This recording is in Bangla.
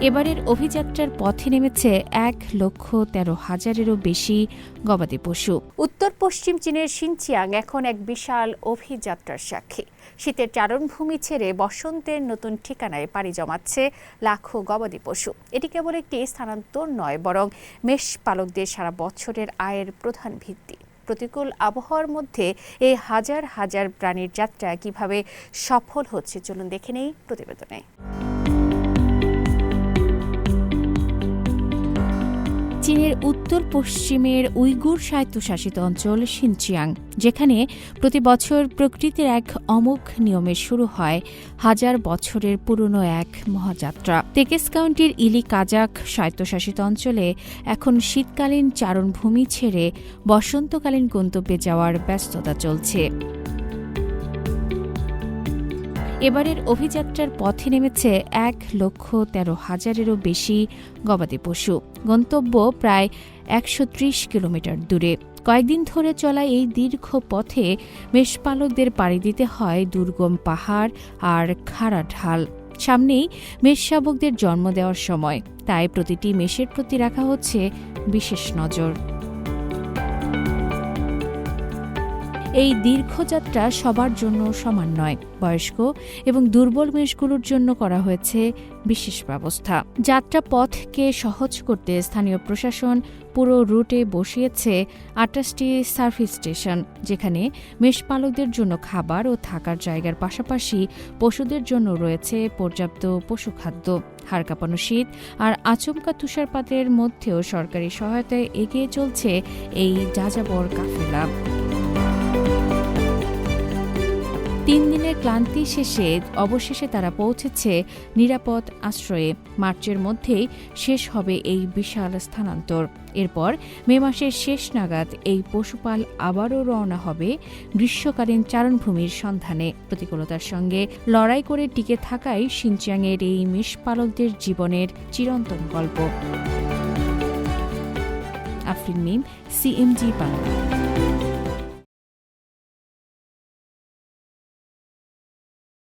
এবারের অভিযাত্রার পথে নেমেছে 1,13,000-এরও বেশি গবাদি পশু। উত্তর পশ্চিম চীনের শিনচিয়াং এখন এক বিশাল অভিযাত্রার সাক্ষী। শীতের চারণভূমি ছেড়ে বসন্তের নতুন ঠিকানায় পাড়ি জমাচ্ছে লাখো গবাদি পশু। এটি কেবল একটি স্থানান্তর নয়, বরং মেষ পালকদের সারা বছরের আয়ের প্রধান ভিত্তি। প্রতিকূল আবহাওয়ার মধ্যে এই হাজার হাজার প্রাণীর যাত্রা কিভাবে সফল হচ্ছে, চলুন দেখে নেই প্রতিবেদনে। চীনের উত্তর পশ্চিমের উইগুর স্বায়ত্তশাসিত অঞ্চল শিনচিয়াং, যেখানে প্রতি বছর প্রকৃতির এক অমোঘ নিয়মে শুরু হয় হাজার বছরের পুরনো এক মহাযাত্রা। তেকেস কাউন্টির ইলি কাজাক স্বায়ত্তশাসিত অঞ্চলে এখন শীতকালীন চারণভূমি ছেড়ে বসন্তকালীন গন্তব্যে যাওয়ার ব্যস্ততা চলছে। এবারের অভিযাত্রার পথে নেমেছে 1,13,000-এরও বেশি গবাদি পশু। গন্তব্য প্রায় 130 কিলোমিটার দূরে। কয়েকদিন ধরে চলা এই দীর্ঘ পথে মেষপালকদের পাড়ি দিতে হয় দুর্গম পাহাড় আর খাড়া ঢাল। সামনেই মেষশাবকদের জন্ম দেওয়ার সময়, তাই প্রতিটি মেষের প্রতি রাখা হচ্ছে বিশেষ নজর। এই দীর্ঘযাত্রা সবার জন্য সমান নয়। বয়স্ক এবং দুর্বল মেষগুলোর জন্য করা হয়েছে বিশেষ ব্যবস্থা। যাত্রা পথকে সহজ করতে স্থানীয় প্রশাসন পুরো রুটে বসিয়েছে 28টি সার্ভিস স্টেশন, যেখানে মেষপালকদের জন্য খাবার ও থাকার জায়গার পাশাপাশি পশুদের জন্য রয়েছে পর্যাপ্ত পশুখাদ্য। হাড় কাঁপানো শীত আর আচমকা তুষারপাতের মধ্যেও সরকারি সহায়তায় এগিয়ে চলছে এই যাযাবর কাফেলা। 3 দিনের ক্লান্তি শেষে অবশেষে তারা পৌঁছেছে নিরাপদ আশ্রয়ে। মার্চের মধ্যেই শেষ হবে এই বিশাল স্থানান্তর। এরপর মে মাসের শেষ নাগাদ এই পশুপাল আবারও রওনা হবে গ্রীষ্মকালীন চারণভূমির সন্ধানে। প্রতিকূলতার সঙ্গে লড়াই করে টিকে থাকাই শিনচিয়াংয়ের এই মেষপালকদের জীবনের চিরন্তন গল্প। আফরিন মিম, CMG বাংলা।